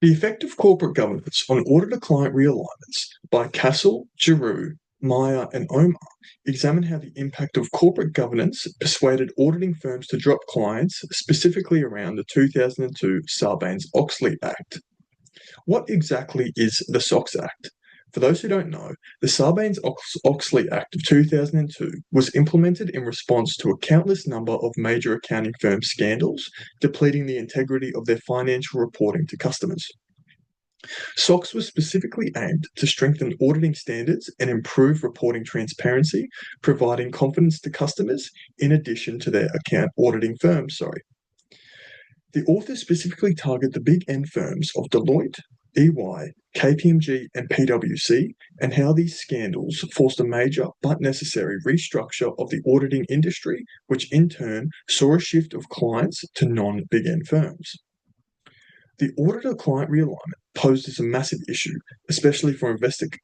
The Effect of Corporate Governance on Auditor-Client Realignments by Castle, Giroux, Meyer, and Omar examine how the impact of corporate governance persuaded auditing firms to drop clients, specifically around the 2002 Sarbanes-Oxley Act. What exactly is the SOX Act? For those who don't know, the Sarbanes-Oxley Act of 2002 was implemented in response to a countless number of major accounting firm scandals, depleting the integrity of their financial reporting to customers. SOX was specifically aimed to strengthen auditing standards and improve reporting transparency, providing confidence to customers in addition to their account auditing firms. The authors specifically target the big N firms of Deloitte, EY, KPMG, and PwC, and how these scandals forced a major but necessary restructure of the auditing industry, which in turn saw a shift of clients to non-big N firms. The auditor-client realignment poses a massive issue, especially for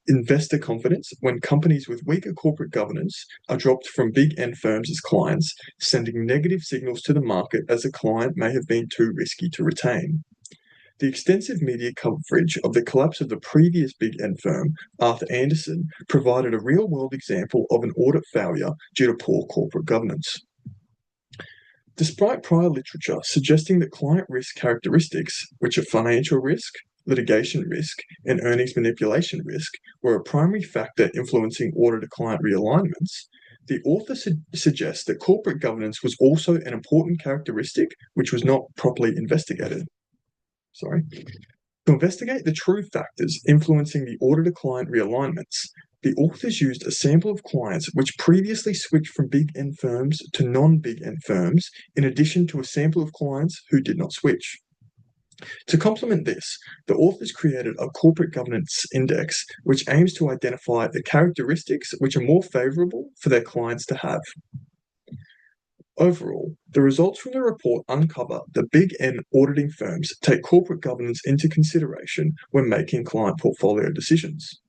investor confidence when companies with weaker corporate governance are dropped from big N firms as clients, sending negative signals to the market as a client may have been too risky to retain. The extensive media coverage of the collapse of the previous big N firm, Arthur Andersen, provided a real-world example of an audit failure due to poor corporate governance. Despite prior literature suggesting that client risk characteristics, which are financial risk, litigation risk, and earnings manipulation risk, were a primary factor influencing auditor-client realignments, the author suggests that corporate governance was also an important characteristic which was not properly investigated. To investigate the true factors influencing the auditor-client realignments, the authors used a sample of clients which previously switched from big N firms to non-big N firms, in addition to a sample of clients who did not switch. To complement this, the authors created a corporate governance index which aims to identify the characteristics which are more favorable for their clients to have. Overall, the results from the report uncover that big N auditing firms take corporate governance into consideration when making client portfolio decisions.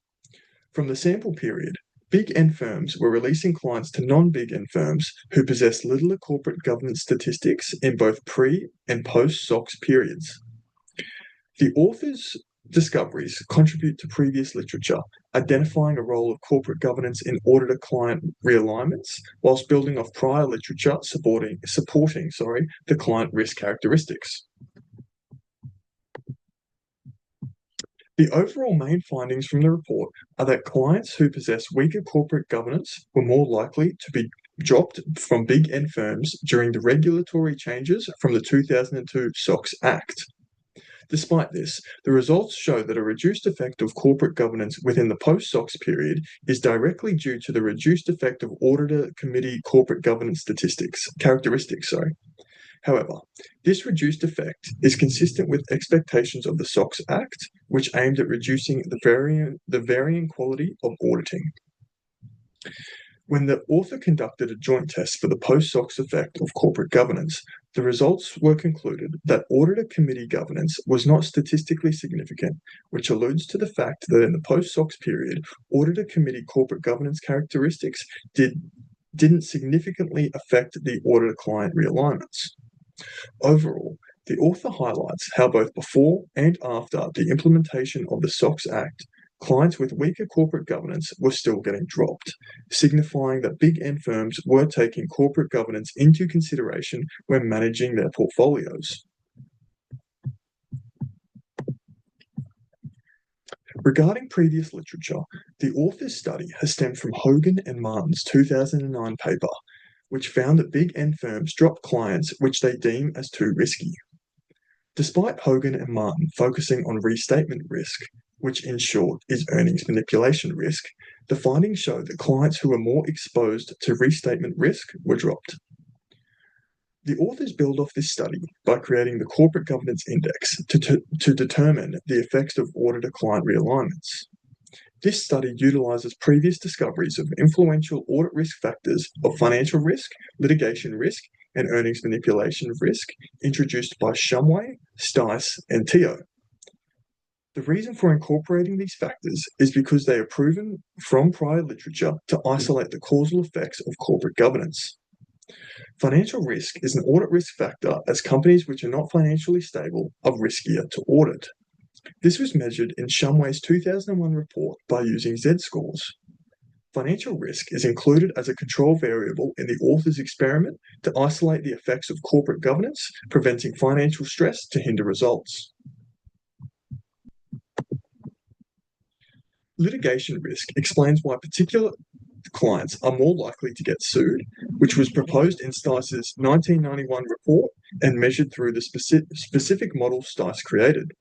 From the sample period, big N firms were releasing clients to non-big N firms who possessed little corporate governance statistics in both pre- and post-SOX periods. The authors' discoveries contribute to previous literature, identifying a role of corporate governance in auditor-client realignments, whilst building off prior literature supporting the client risk characteristics. The overall main findings from the report are that clients who possess weaker corporate governance were more likely to be dropped from big N firms during the regulatory changes from the 2002 SOX Act. Despite this, the results show that a reduced effect of corporate governance within the post-SOX period is directly due to the reduced effect of auditor committee corporate governance characteristics. However, this reduced effect is consistent with expectations of the SOX Act, which aimed at reducing the varying quality of auditing. When the author conducted a joint test for the post-SOX effect of corporate governance, the results were concluded that auditor committee governance was not statistically significant, which alludes to the fact that in the post-SOX period, auditor committee corporate governance characteristics didn't significantly affect the auditor-client realignments. Overall, the author highlights how both before and after the implementation of the SOX Act, clients with weaker corporate governance were still getting dropped, signifying that big N firms were taking corporate governance into consideration when managing their portfolios. Regarding previous literature, the author's study has stemmed from Hogan and Martin's 2009 paper, which found that big N firms drop clients which they deem as too risky. Despite Hogan and Martin focusing on restatement risk, which in short is earnings manipulation risk, the findings show that clients who were more exposed to restatement risk were dropped. The authors build off this study by creating the Corporate Governance Index to determine the effects of auditor-client realignments. This study utilizes previous discoveries of influential audit risk factors of financial risk, litigation risk, and earnings manipulation risk introduced by Shumway, Stice, and Teo. The reason for incorporating these factors is because they are proven from prior literature to isolate the causal effects of corporate governance. Financial risk is an audit risk factor as companies which are not financially stable are riskier to audit. This was measured in Shumway's 2001 report by using Z-scores. Financial risk is included as a control variable in the author's experiment to isolate the effects of corporate governance, preventing financial stress to hinder results. Litigation risk explains why particular clients are more likely to get sued, which was proposed in Stice's 1991 report and measured through the specific model Stice created.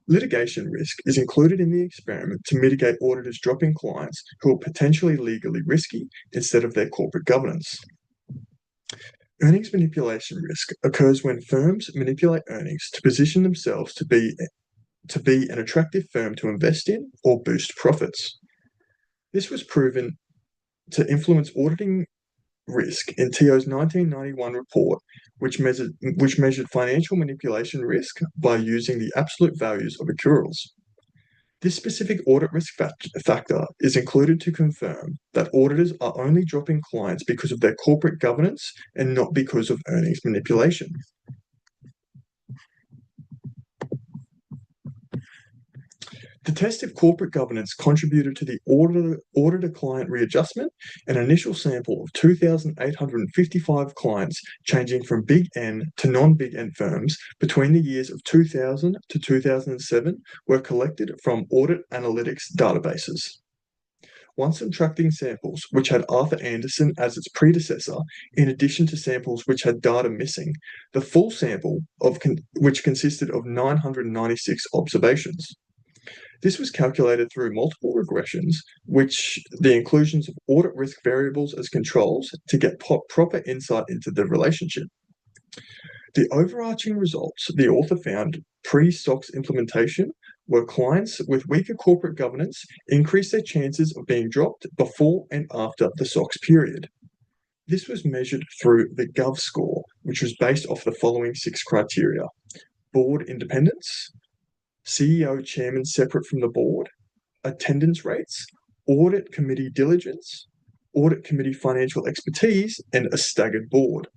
Litigation risk is included in the experiment to mitigate auditors dropping clients who are potentially legally risky instead of their corporate governance. Earnings manipulation risk occurs when firms manipulate earnings to position themselves to be an attractive firm to invest in or boost profits. This was proven to influence auditing risk in TO's 1991 report, which measured financial manipulation risk by using the absolute values of accruals. This specific audit risk factor is included to confirm that auditors are only dropping clients because of their corporate governance and not because of earnings manipulation. The test if corporate governance contributed to the auditor-client readjustment, an initial sample of 2,855 clients changing from Big N to non-Big N firms between the years of 2000 to 2007 were collected from audit analytics databases. Once subtracting samples which had Arthur Andersen as its predecessor, in addition to samples which had data missing, the full sample which consisted of 996 observations. This was calculated through multiple regressions, which the inclusions of audit risk variables as controls to get proper insight into the relationship. The overarching results the author found pre-SOX implementation were clients with weaker corporate governance increased their chances of being dropped before and after the SOX period. This was measured through the Gov score, which was based off the following 6 criteria: board independence, CEO chairman separate from the board, attendance rates, audit committee diligence, audit committee financial expertise, and a staggered board.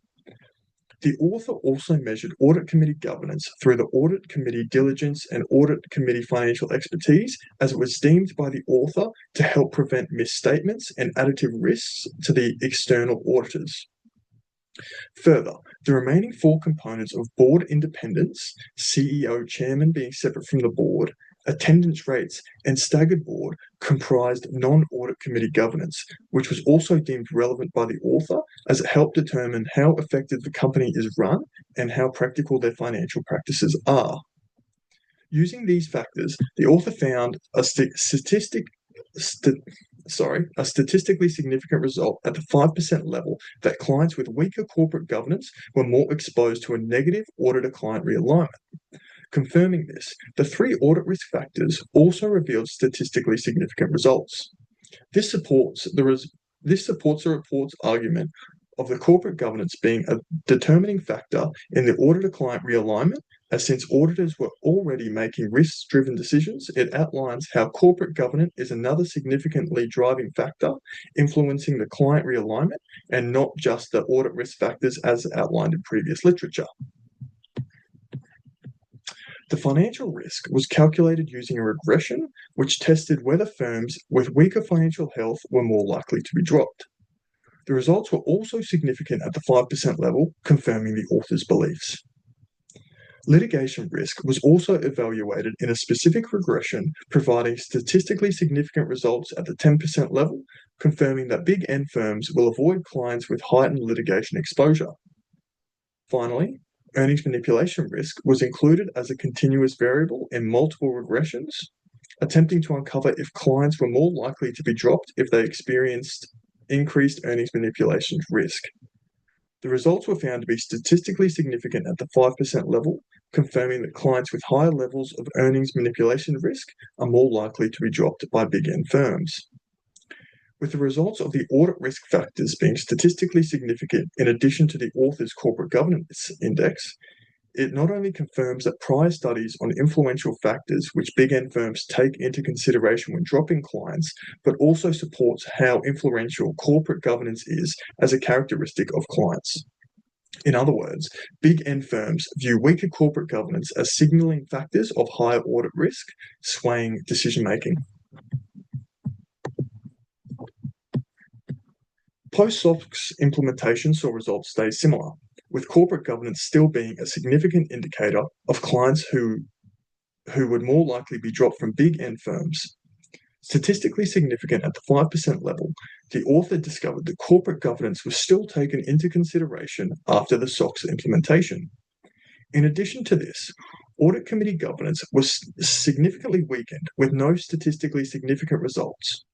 The author also measured audit committee governance through the audit committee diligence and audit committee financial expertise, as it was deemed by the author to help prevent misstatements and additive risks to the external auditors. Further, the remaining 4 components of board independence, CEO chairman being separate from the board, attendance rates, and staggered board comprised non-audit committee governance, which was also deemed relevant by the author as it helped determine how effective the company is run and how practical their financial practices are. Using these factors, the author found a statistically significant result at the 5% level that clients with weaker corporate governance were more exposed to a negative auditor-client realignment. Confirming this, the 3 audit risk factors also revealed statistically significant results. This supports the report's argument of the corporate governance being a determining factor in the auditor-client realignment, as since auditors were already making risk-driven decisions, it outlines how corporate governance is another significantly driving factor influencing the client realignment and not just the audit risk factors as outlined in previous literature. The financial risk was calculated using a regression which tested whether firms with weaker financial health were more likely to be dropped. The results were also significant at the 5% level, confirming the author's beliefs. Litigation risk was also evaluated in a specific regression, providing statistically significant results at the 10% level, confirming that Big N firms will avoid clients with heightened litigation exposure. Finally, earnings manipulation risk was included as a continuous variable in multiple regressions, attempting to uncover if clients were more likely to be dropped if they experienced increased earnings manipulation risk. The results were found to be statistically significant at the 5% level, confirming that clients with higher levels of earnings manipulation risk are more likely to be dropped by Big N firms. With the results of the audit risk factors being statistically significant in addition to the author's corporate governance index, it not only confirms that prior studies on influential factors which Big N firms take into consideration when dropping clients, but also supports how influential corporate governance is as a characteristic of clients. In other words, big N firms view weaker corporate governance as signaling factors of higher audit risk, swaying decision-making. Post-SOX implementation saw results stay similar, with corporate governance still being a significant indicator of clients who would more likely be dropped from big N firms. Statistically significant at the 5% level, the author discovered that corporate governance was still taken into consideration after the SOX implementation. In addition to this, audit committee governance was significantly weakened with no statistically significant results.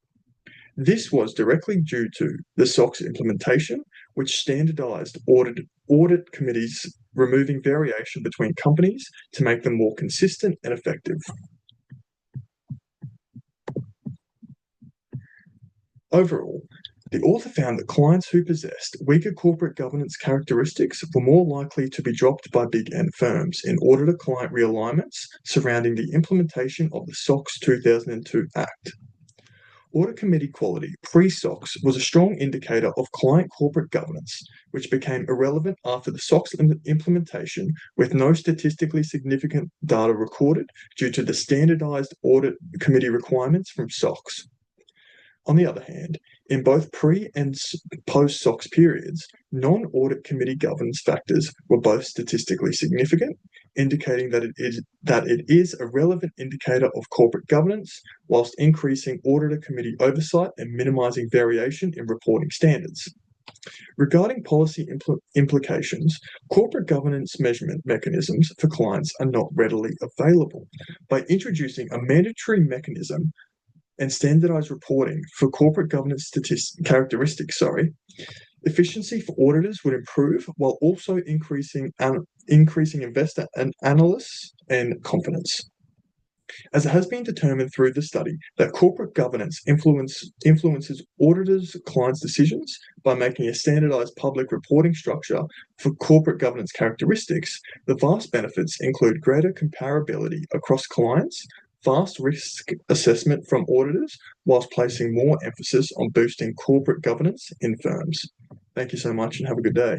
This was directly due to the SOX implementation, which standardized audit committees, removing variation between companies to make them more consistent and effective. Overall, the author found that clients who possessed weaker corporate governance characteristics were more likely to be dropped by big N firms in auditor-client realignments surrounding the implementation of the SOX 2002 Act. Audit committee quality pre-SOX was a strong indicator of client corporate governance, which became irrelevant after the SOX implementation, with no statistically significant data recorded due to the standardized audit committee requirements from SOX. On the other hand, in both pre and post-SOX periods, non-audit committee governance factors were both statistically significant, indicating that it is a relevant indicator of corporate governance, whilst increasing auditor committee oversight and minimizing variation in reporting standards. Regarding policy implications, corporate governance measurement mechanisms for clients are not readily available. By introducing a mandatory mechanism and standardized reporting for corporate governance characteristics, efficiency for auditors would improve while also increasing investor and analysts and confidence. As it has been determined through the study that corporate governance influences auditors' clients' decisions by making a standardized public reporting structure for corporate governance characteristics, the vast benefits include greater comparability across clients, fast risk assessment from auditors, whilst placing more emphasis on boosting corporate governance in firms. Thank you so much and have a good day.